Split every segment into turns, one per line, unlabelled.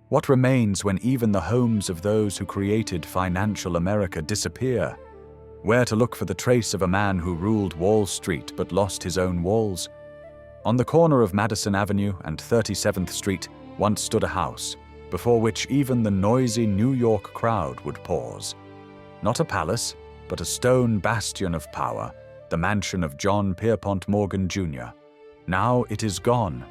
What remains when even the homes of those who created financial America disappear? Where to look for the trace of a man who ruled Wall Street but lost his own walls? On the corner of Madison Avenue and 37th Street once stood a house, before which even the noisy New York crowd would pause. Not a palace, but a stone bastion of power, the mansion of John Pierpont Morgan, Jr. Now it is gone.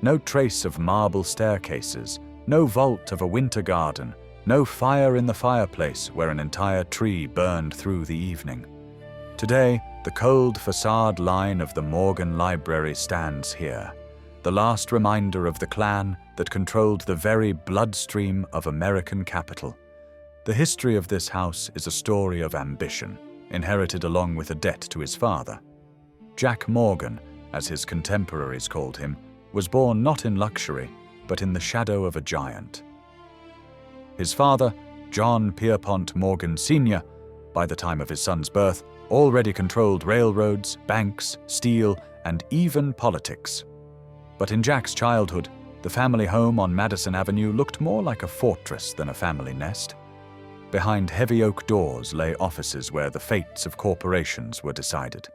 No trace of marble staircases, no vault of a winter garden, no fire in the fireplace where an entire tree burned through the evening. Today, the cold facade line of the Morgan Library stands here, the last reminder of the clan that controlled the very bloodstream of American capital. The history of this house is a story of ambition, inherited along with a debt to his father. Jack Morgan, as his contemporaries called him, was born not in luxury, but in the shadow of a giant. His father, John Pierpont Morgan Sr., by the time of his son's birth, already controlled railroads, banks, steel, and even politics. But in Jack's childhood, the family home on Madison Avenue looked more like a fortress than a family nest. Behind heavy oak doors lay offices where the fates of corporations were decided.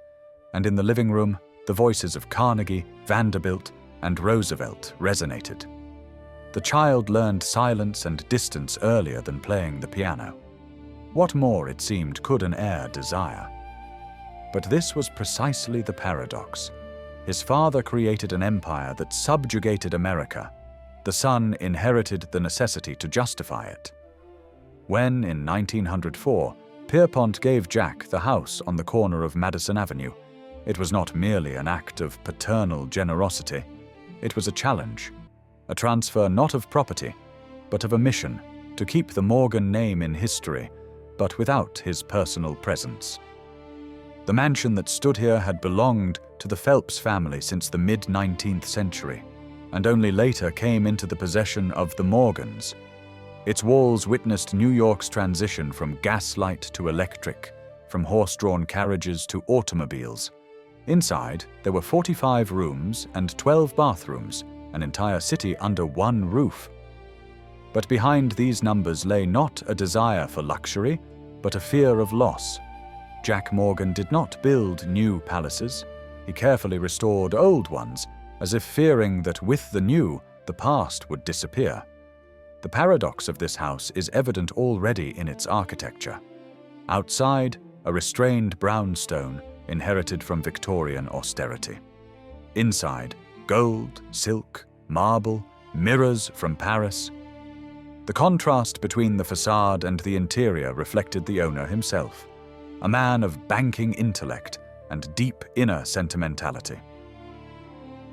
And in the living room, the voices of Carnegie, Vanderbilt, and Roosevelt resonated. The child learned silence and distance earlier than playing the piano. What more, it seemed, could an heir desire? But this was precisely the paradox. His father created an empire that subjugated America. The son inherited the necessity to justify it. When, in 1904, Pierpont gave Jack the house on the corner of Madison Avenue, it was not merely an act of paternal generosity. It was a challenge, a transfer not of property, but of a mission to keep the Morgan name in history, but without his personal presence. The mansion that stood here had belonged to the Phelps family since the mid-19th century, and only later came into the possession of the Morgans. Its walls witnessed New York's transition from gaslight to electric, from horse-drawn carriages to automobiles. Inside, there were 45 rooms and 12 bathrooms, an entire city under one roof. But behind these numbers lay not a desire for luxury, but a fear of loss. Jack Morgan did not build new palaces. He carefully restored old ones, as if fearing that with the new, the past would disappear. The paradox of this house is evident already in its architecture. Outside, a restrained brownstone inherited from Victorian austerity. Inside, gold, silk, marble, mirrors from Paris. The contrast between the facade and the interior reflected the owner himself, a man of banking intellect and deep inner sentimentality.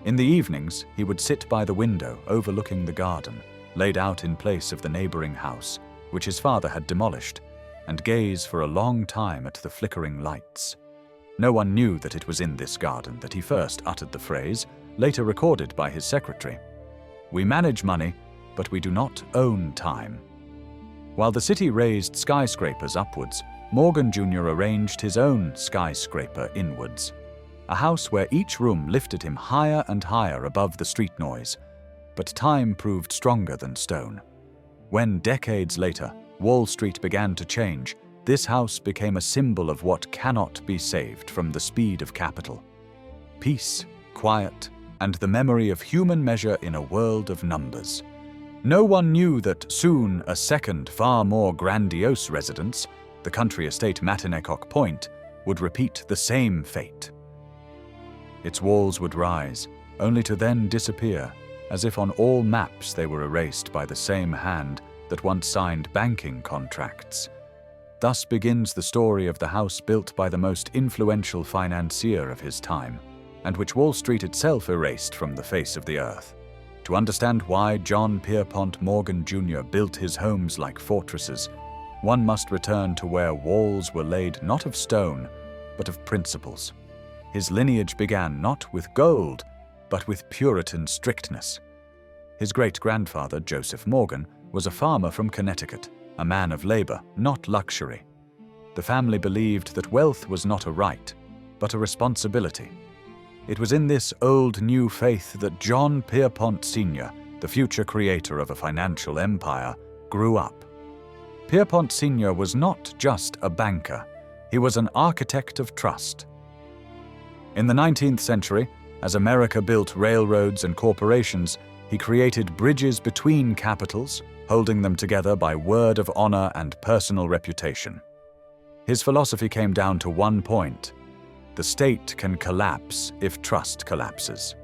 In the evenings, he would sit by the window overlooking the garden, laid out in place of the neighboring house, which his father had demolished, and gaze for a long time at the flickering lights. No one knew that it was in this garden that he first uttered the phrase, later recorded by his secretary: "We manage money, but we do not own time." While the city raised skyscrapers upwards, Morgan Jr. arranged his own skyscraper inwards, a house where each room lifted him higher and higher above the street noise. But time proved stronger than stone. When, decades later, Wall Street began to change, this house became a symbol of what cannot be saved from the speed of capital: peace, quiet, and the memory of human measure in a world of numbers. No one knew that soon a second, far more grandiose residence, the country estate Matinecock Point, would repeat the same fate. Its walls would rise, only to then disappear, as if on all maps they were erased by the same hand that once signed banking contracts. Thus begins the story of the house built by the most influential financier of his time, and which Wall Street itself erased from the face of the earth. To understand why John Pierpont Morgan Jr. built his homes like fortresses, one must return to where walls were laid not of stone, but of principles. His lineage began not with gold, but with Puritan strictness. His great-grandfather, Joseph Morgan, was a farmer from Connecticut, a man of labor, not luxury. The family believed that wealth was not a right, but a responsibility. It was in this old new faith that John Pierpont Sr., the future creator of a financial empire, grew up. Pierpont Sr. was not just a banker, he was an architect of trust. In the 19th century, as America built railroads and corporations, he created bridges between capitals, holding them together by word of honor and personal reputation. His philosophy came down to one point: the state can collapse if trust collapses.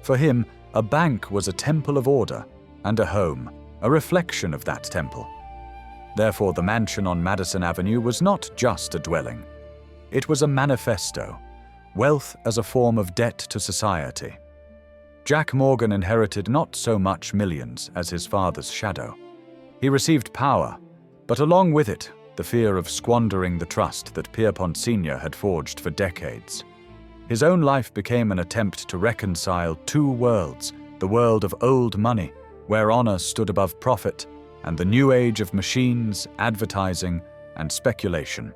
For him, a bank was a temple of order, and a home, a reflection of that temple. Therefore, the mansion on Madison Avenue was not just a dwelling. It was a manifesto, wealth as a form of debt to society. Jack Morgan inherited not so much millions as his father's shadow. He received power, but along with it, the fear of squandering the trust that Pierpont Sr. had forged for decades. His own life became an attempt to reconcile two worlds, the world of old money, where honor stood above profit, and the new age of machines, advertising, and speculation.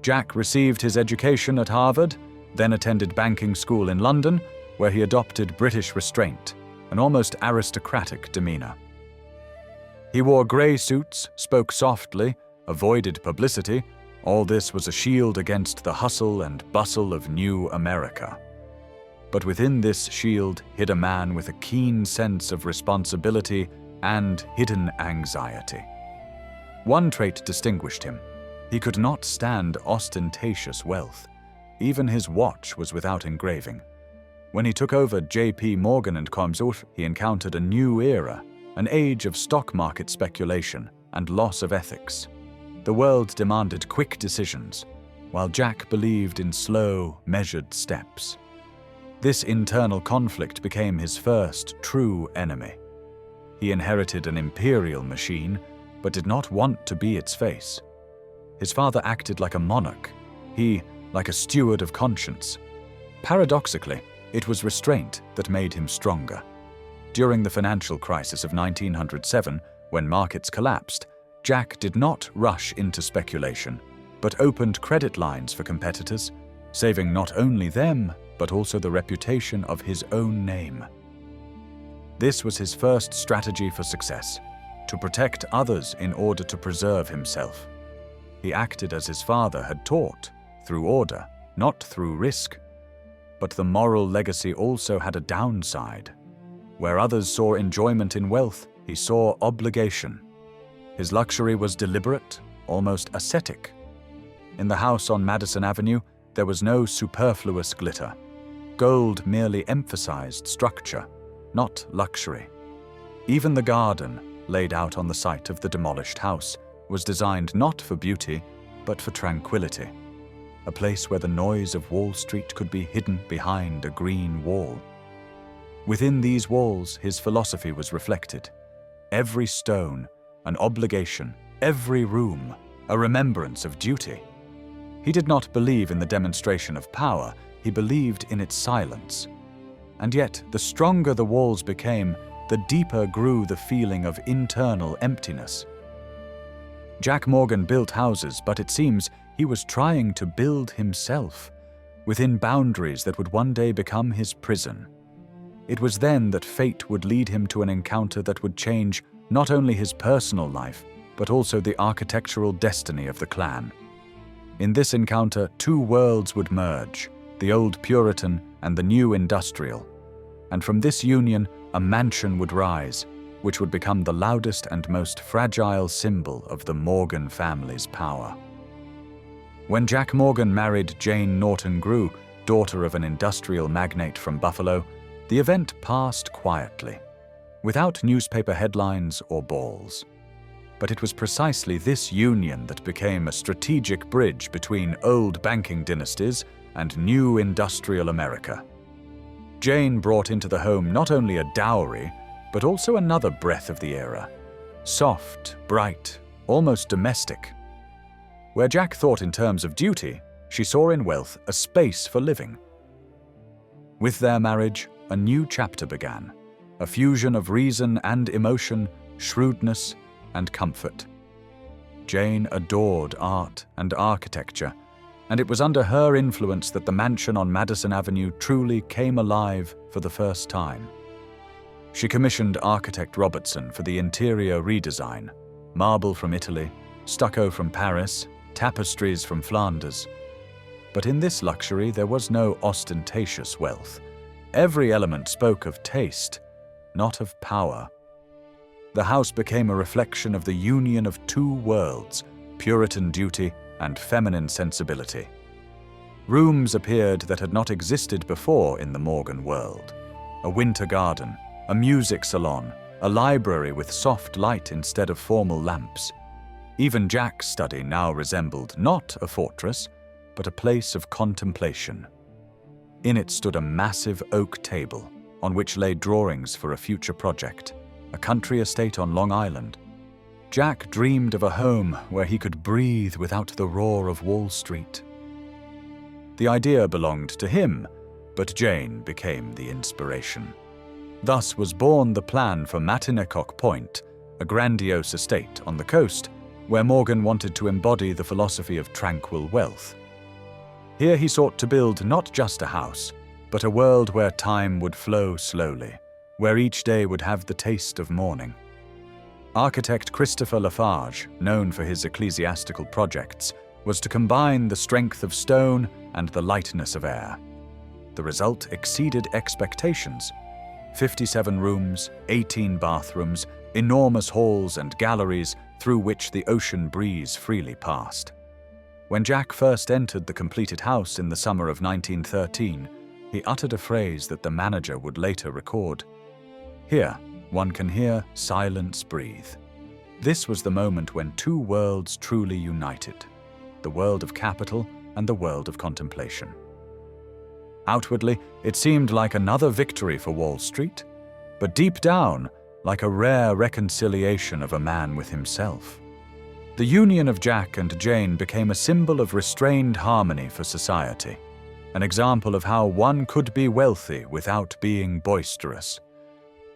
Jack received his education at Harvard, then attended banking school in London, where he adopted British restraint, an almost aristocratic demeanor. He wore grey suits, spoke softly, avoided publicity. All this was a shield against the hustle and bustle of new America. But within this shield hid a man with a keen sense of responsibility and hidden anxiety. One trait distinguished him: he could not stand ostentatious wealth. Even his watch was without engraving. When he took over J.P. Morgan & Consort, he encountered a new era, an age of stock market speculation and loss of ethics. The world demanded quick decisions, while Jack believed in slow, measured steps. This internal conflict became his first true enemy. He inherited an imperial machine, but did not want to be its face. His father acted like a monarch, he like a steward of conscience. Paradoxically, it was restraint that made him stronger. During the financial crisis of 1907, when markets collapsed, Jack did not rush into speculation, but opened credit lines for competitors, saving not only them, but also the reputation of his own name. This was his first strategy for success: to protect others in order to preserve himself. He acted as his father had taught, through order, not through risk. But the moral legacy also had a downside. Where others saw enjoyment in wealth, he saw obligation. His luxury was deliberate, almost ascetic. In the house on Madison Avenue, there was no superfluous glitter. Gold merely emphasized structure, not luxury. Even the garden, laid out on the site of the demolished house, was designed not for beauty, but for tranquility. A place where the noise of Wall Street could be hidden behind a green wall. Within these walls, his philosophy was reflected. Every stone, an obligation; every room, a remembrance of duty. He did not believe in the demonstration of power, he believed in its silence. And yet, the stronger the walls became, the deeper grew the feeling of internal emptiness. Jack Morgan built houses, but it seems he was trying to build himself, within boundaries that would one day become his prison. It was then that fate would lead him to an encounter that would change not only his personal life, but also the architectural destiny of the clan. In this encounter, two worlds would merge, the old Puritan and the new industrial. And from this union, a mansion would rise, which would become the loudest and most fragile symbol of the Morgan family's power. When Jack Morgan married Jane Norton Grew, daughter of an industrial magnate from Buffalo, the event passed quietly, without newspaper headlines or balls. But it was precisely this union that became a strategic bridge between old banking dynasties and new industrial America. Jane brought into the home not only a dowry, but also another breath of the era. Soft, bright, almost domestic. Where Jack thought in terms of duty, she saw in wealth a space for living. With their marriage, a new chapter began, a fusion of reason and emotion, shrewdness and comfort. Jane adored art and architecture, and it was under her influence that the mansion on Madison Avenue truly came alive for the first time. She commissioned architect Robertson for the interior redesign: marble from Italy, stucco from Paris, tapestries from Flanders. But in this luxury there was no ostentatious wealth. Every element spoke of taste, not of power. The house became a reflection of the union of two worlds, Puritan duty and feminine sensibility. Rooms appeared that had not existed before in the Morgan world: a winter garden, a music salon, a library with soft light instead of formal lamps. Even Jack's study now resembled not a fortress, but a place of contemplation. In it stood a massive oak table, on which lay drawings for a future project, a country estate on Long Island. Jack dreamed of a home where he could breathe without the roar of Wall Street. The idea belonged to him, but Jane became the inspiration. Thus was born the plan for Matinecock Point, a grandiose estate on the coast, where Morgan wanted to embody the philosophy of tranquil wealth. Here he sought to build not just a house, but a world where time would flow slowly, where each day would have the taste of morning. Architect Christopher Lafarge, known for his ecclesiastical projects, was to combine the strength of stone and the lightness of air. The result exceeded expectations. 57 rooms, 18 bathrooms, enormous halls and galleries through which the ocean breeze freely passed. When Jack first entered the completed house in the summer of 1913, he uttered a phrase that the manager would later record. "Here, one can hear silence breathe." This was the moment when two worlds truly united: the world of capital and the world of contemplation. Outwardly, it seemed like another victory for Wall Street, but deep down, like a rare reconciliation of a man with himself. The union of Jack and Jane became a symbol of restrained harmony for society, an example of how one could be wealthy without being boisterous.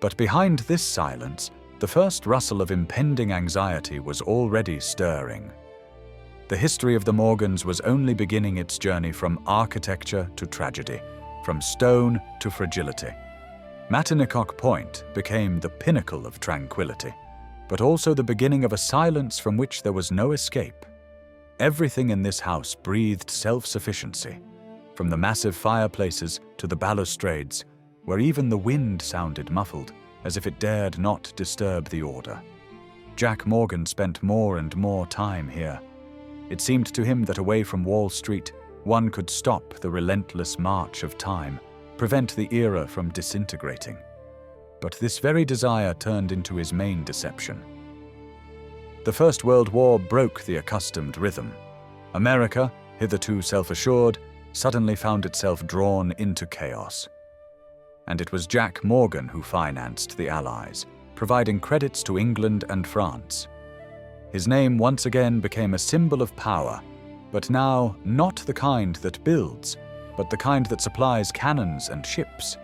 But behind this silence, the first rustle of impending anxiety was already stirring. The history of the Morgans was only beginning its journey from architecture to tragedy, from stone to fragility. Matinecock Point became the pinnacle of tranquility, but also the beginning of a silence from which there was no escape. Everything in this house breathed self-sufficiency, from the massive fireplaces to the balustrades, where even the wind sounded muffled, as if it dared not disturb the order. Jack Morgan spent more and more time here. It seemed to him that away from Wall Street, one could stop the relentless march of time, prevent the era from disintegrating. But this very desire turned into his main deception. The First World War broke the accustomed rhythm. America, hitherto self-assured, suddenly found itself drawn into chaos. And it was Jack Morgan who financed the Allies, providing credits to England and France. His name once again became a symbol of power, but now not the kind that builds, but the kind that supplies cannons and ships.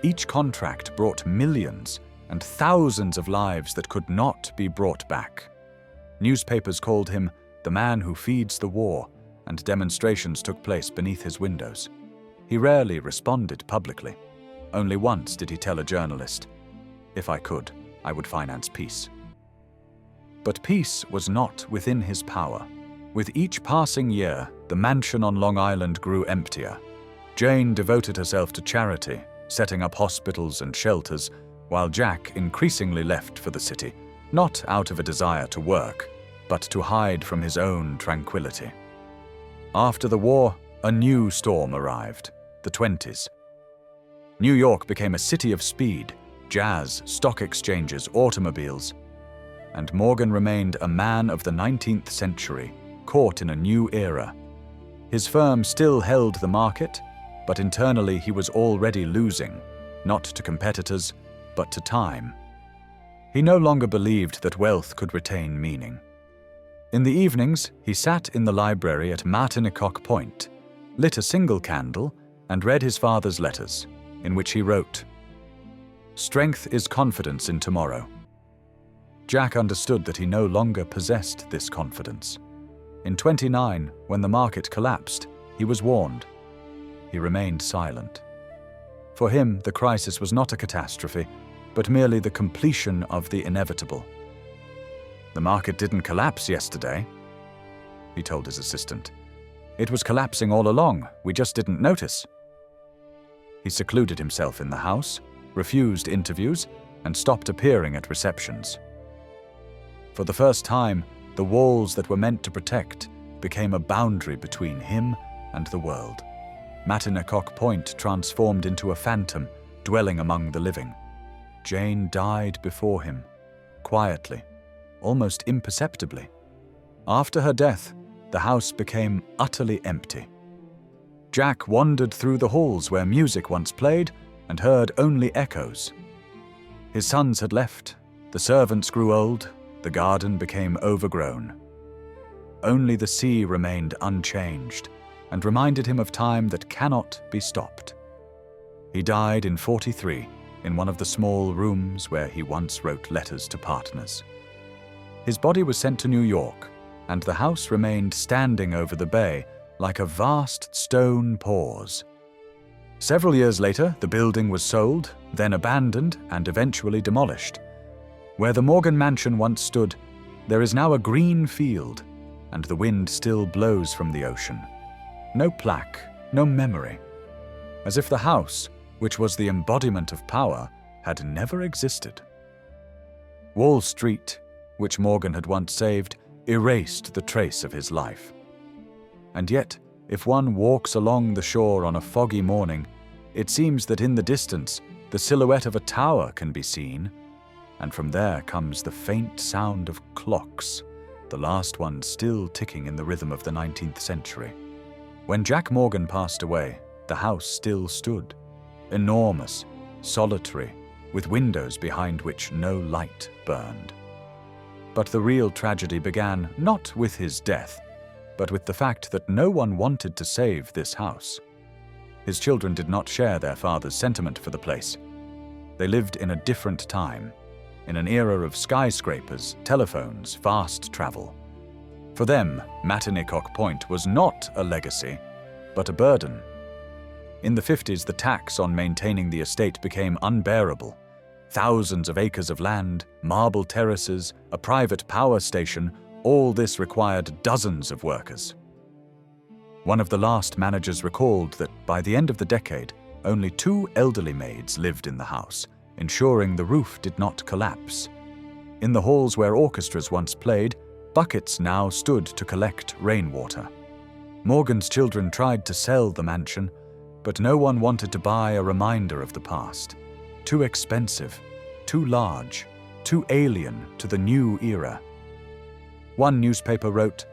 Each contract brought millions and thousands of lives that could not be brought back. Newspapers called him the man who feeds the war, and demonstrations took place beneath his windows. He rarely responded publicly. Only once did he tell a journalist, "If I could, I would finance peace." But peace was not within his power. With each passing year, the mansion on Long Island grew emptier. Jane devoted herself to charity, setting up hospitals and shelters, while Jack increasingly left for the city, not out of a desire to work, but to hide from his own tranquility. After the war, a new storm arrived, the 20s. New York became a city of speed, jazz, stock exchanges, automobiles. And Morgan remained a man of the 19th century, caught in a new era. His firm still held the market, but internally he was already losing, not to competitors, but to time. He no longer believed that wealth could retain meaning. In the evenings, he sat in the library at Matinecock Point, lit a single candle, and read his father's letters, in which he wrote, "Strength is confidence in tomorrow." Jack understood that he no longer possessed this confidence. In 1929, when the market collapsed, he was warned. He remained silent. For him, the crisis was not a catastrophe, but merely the completion of the inevitable. "The market didn't collapse yesterday," he told his assistant. "It was collapsing all along, we just didn't notice." He secluded himself in the house, refused interviews, and stopped appearing at receptions. For the first time, the walls that were meant to protect became a boundary between him and the world. Matinecock Point transformed into a phantom, dwelling among the living. Jane died before him, quietly, almost imperceptibly. After her death, the house became utterly empty. Jack wandered through the halls where music once played and heard only echoes. His sons had left, the servants grew old, the garden became overgrown. Only the sea remained unchanged and reminded him of time that cannot be stopped. He died in 43 in one of the small rooms where he once wrote letters to partners. His body was sent to New York, and the house remained standing over the bay like a vast stone pause. Several years later, the building was sold, then abandoned, and eventually demolished. Where the Morgan Mansion once stood, there is now a green field, and the wind still blows from the ocean. No plaque, no memory. As if the house, which was the embodiment of power, had never existed. Wall Street, which Morgan had once saved, erased the trace of his life. And yet, if one walks along the shore on a foggy morning, it seems that in the distance, the silhouette of a tower can be seen, and from there comes the faint sound of clocks, the last one still ticking in the rhythm of the 19th century. When Jack Morgan passed away, the house still stood, enormous, solitary, with windows behind which no light burned. But the real tragedy began not with his death, but with the fact that no one wanted to save this house. His children did not share their father's sentiment for the place. They lived in a different time, in an era of skyscrapers, telephones, fast travel. For them, Matinecock Point was not a legacy, but a burden. In the 50s, the tax on maintaining the estate became unbearable. Thousands of acres of land, marble terraces, a private power station, all this required dozens of workers. One of the last managers recalled that by the end of the decade, only 2 elderly maids lived in the house, ensuring the roof did not collapse. In the halls where orchestras once played, buckets now stood to collect rainwater. Morgan's children tried to sell the mansion, but no one wanted to buy a reminder of the past. Too expensive, too large, too alien to the new era. One newspaper wrote,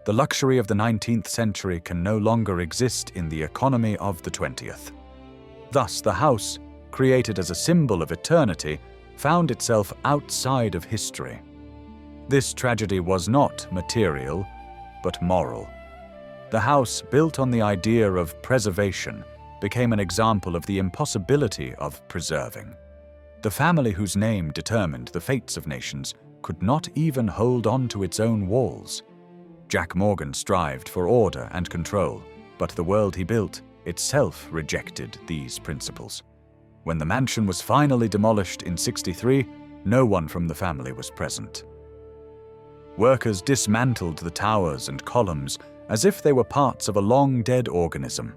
"The luxury of the 19th century can no longer exist in the economy of the 20th. Thus, the house, created as a symbol of eternity, found itself outside of history. This tragedy was not material, but moral. The house, built on the idea of preservation, became an example of the impossibility of preserving. The family whose name determined the fates of nations could not even hold on to its own walls. Jack Morgan strived for order and control, but the world he built itself rejected these principles. When the mansion was finally demolished in 63, no one from the family was present. Workers dismantled the towers and columns as if they were parts of a long-dead organism.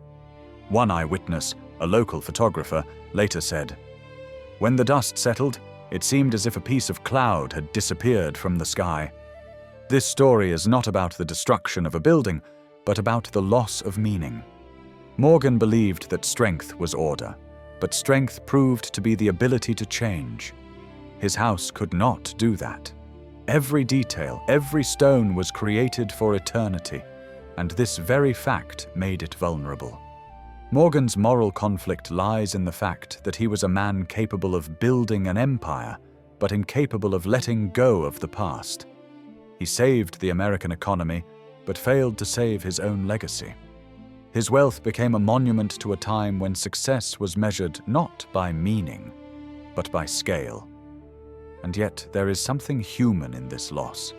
One eyewitness, a local photographer, later said, "When the dust settled, it seemed as if a piece of cloud had disappeared from the sky." This story is not about the destruction of a building, but about the loss of meaning. Morgan believed that strength was order, but strength proved to be the ability to change. His house could not do that. Every detail, every stone was created for eternity, and this very fact made it vulnerable. Morgan's moral conflict lies in the fact that he was a man capable of building an empire, but incapable of letting go of the past. He saved the American economy, but failed to save his own legacy. His wealth became a monument to a time when success was measured not by meaning, but by scale. And yet there is something human in this loss.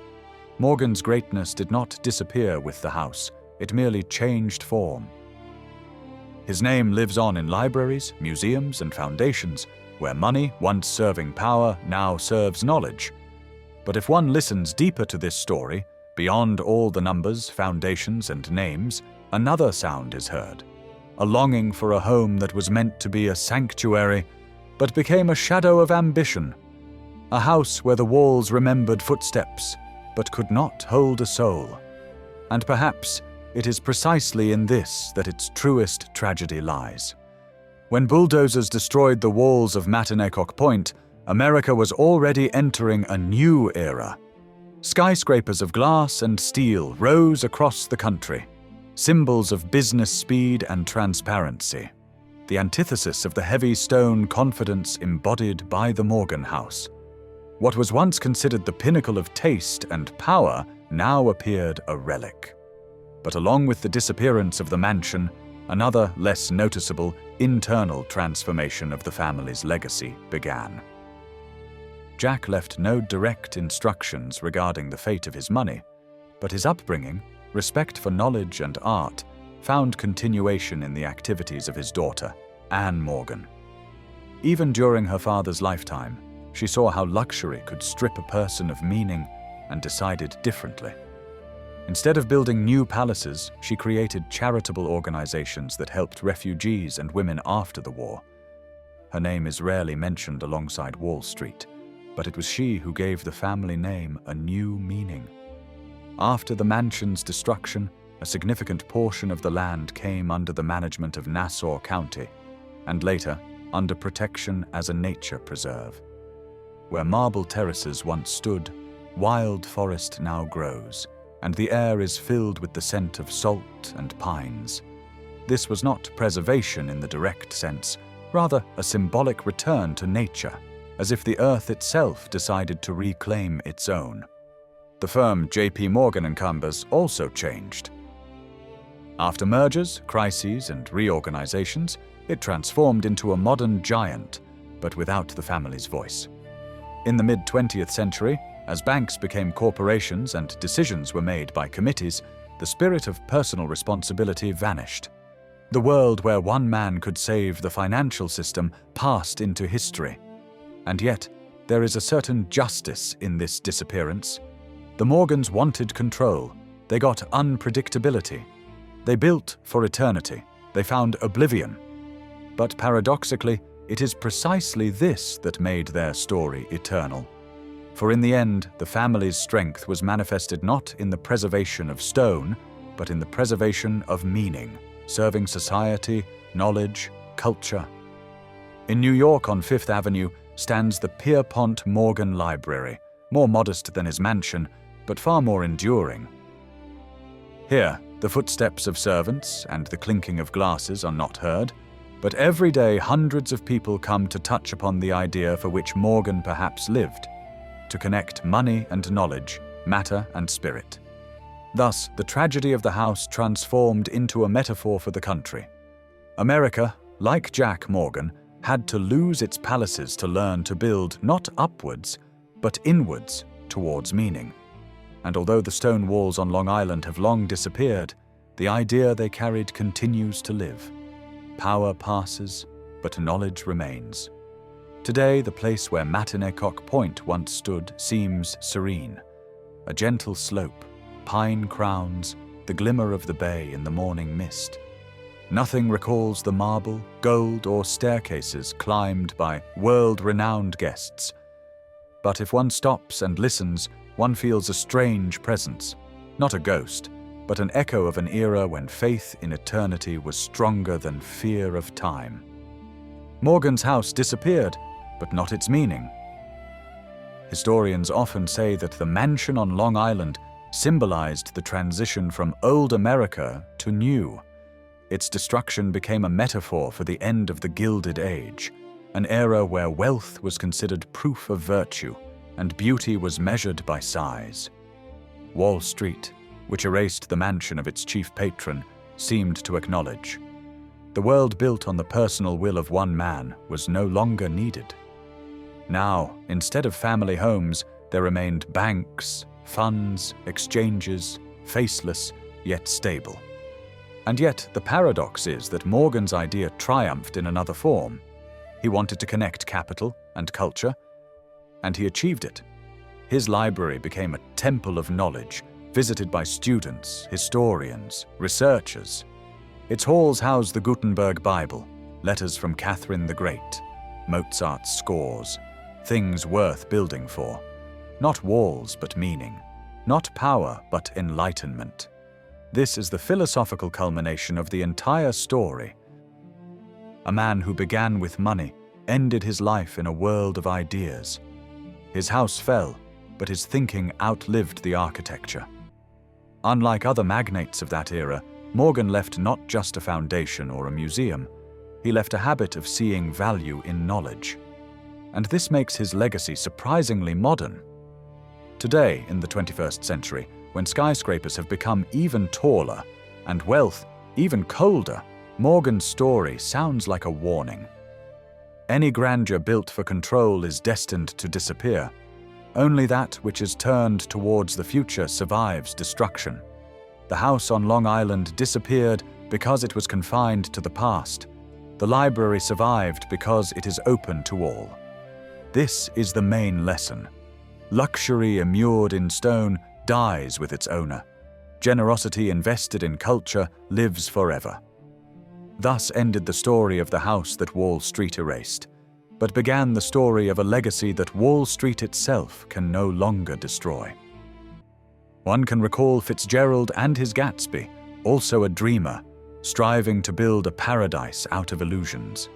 Morgan's greatness did not disappear with the house, it merely changed form. His name lives on in libraries, museums, and foundations, where money, once serving power, now serves knowledge. But if one listens deeper to this story, beyond all the numbers, foundations, and names, another sound is heard. A longing for a home that was meant to be a sanctuary, but became a shadow of ambition. A house where the walls remembered footsteps, but could not hold a soul. And perhaps it is precisely in this that its truest tragedy lies. When bulldozers destroyed the walls of Matanecock Point, America was already entering a new era. Skyscrapers of glass and steel rose across the country, symbols of business speed and transparency, the antithesis of the heavy stone confidence embodied by the Morgan House. What was once considered the pinnacle of taste and power now appeared a relic. But along with the disappearance of the mansion, another, less noticeable, internal transformation of the family's legacy began. Jack left no direct instructions regarding the fate of his money, but his upbringing, respect for knowledge and art, found continuation in the activities of his daughter, Anne Morgan. Even during her father's lifetime, she saw how luxury could strip a person of meaning and decided differently. Instead of building new palaces, she created charitable organizations that helped refugees and women after the war. Her name is rarely mentioned alongside Wall Street, but it was she who gave the family name a new meaning. After the mansion's destruction, a significant portion of the land came under the management of Nassau County, and later under protection as a nature preserve. Where marble terraces once stood, wild forest now grows, and the air is filled with the scent of salt and pines. This was not preservation in the direct sense, rather a symbolic return to nature, as if the earth itself decided to reclaim its own. The firm J.P. Morgan & Company also changed. After mergers, crises, and reorganizations, it transformed into a modern giant, but without the family's voice. In the mid-20th century, as banks became corporations and decisions were made by committees, the spirit of personal responsibility vanished. The world where one man could save the financial system passed into history. And yet, there is a certain justice in this disappearance. The Morgans wanted control. They got unpredictability. They built for eternity. They found oblivion. But paradoxically, it is precisely this that made their story eternal. For in the end, the family's strength was manifested not in the preservation of stone, but in the preservation of meaning, serving society, knowledge, culture. In New York on Fifth Avenue stands the Pierpont Morgan Library, more modest than his mansion, but far more enduring. Here, the footsteps of servants and the clinking of glasses are not heard, but every day hundreds of people come to touch upon the idea for which Morgan perhaps lived, to connect money and knowledge, matter and spirit. Thus, the tragedy of the house transformed into a metaphor for the country. America, like Jack Morgan, had to lose its palaces to learn to build not upwards, but inwards towards meaning. And although the stone walls on Long Island have long disappeared, the idea they carried continues to live. Power passes, but knowledge remains. Today, the place where Matanecock Point once stood seems serene. A gentle slope, pine crowns, the glimmer of the bay in the morning mist. Nothing recalls the marble, gold, or staircases climbed by world-renowned guests. But if one stops and listens, one feels a strange presence, not a ghost, but an echo of an era when faith in eternity was stronger than fear of time. Morgan's house disappeared, but not its meaning. Historians often say that the mansion on Long Island symbolized the transition from old America to new. Its destruction became a metaphor for the end of the Gilded Age, an era where wealth was considered proof of virtue and beauty was measured by size. Wall Street, which erased the mansion of its chief patron, seemed to acknowledge the world built on the personal will of one man was no longer needed. Now, instead of family homes, there remained banks, funds, exchanges, faceless, yet stable. And yet, the paradox is that Morgan's idea triumphed in another form. He He wanted to connect capital and culture, and he achieved it. His library became a temple of knowledge, visited by students, historians, researchers. Its halls house the Gutenberg Bible, letters from Catherine the Great, Mozart's scores, things worth building for. Not walls, but meaning. Not power, but enlightenment. This is the philosophical culmination of the entire story. A man who began with money ended his life in a world of ideas. His house fell, but his thinking outlived the architecture. Unlike other magnates of that era, Morgan left not just a foundation or a museum. He left a habit of seeing value in knowledge. And this makes his legacy surprisingly modern. Today, in the 21st century, when skyscrapers have become even taller and wealth even colder, Morgan's story sounds like a warning. Any grandeur built for control is destined to disappear. Only that which is turned towards the future survives destruction. The house on Long Island disappeared because it was confined to the past. The library survived because it is open to all. This is the main lesson. Luxury immured in stone dies with its owner. Generosity invested in culture lives forever. Thus ended the story of the house that Wall Street erased, but began the story of a legacy that Wall Street itself can no longer destroy. One can recall Fitzgerald and his Gatsby, also a dreamer, striving to build a paradise out of illusions.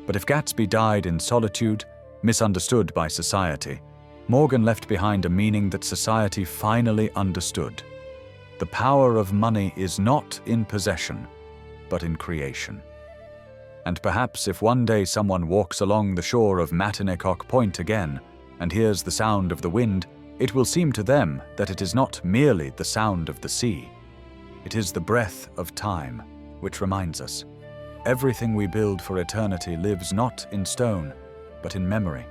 But if Gatsby died in solitude, misunderstood by society, Morgan left behind a meaning that society finally understood. The power of money is not in possession, but in creation. And perhaps if one day someone walks along the shore of Matinecock Point again and hears the sound of the wind, it will seem to them that it is not merely the sound of the sea. It is the breath of time, which reminds us, everything we build for eternity lives not in stone, but in memory.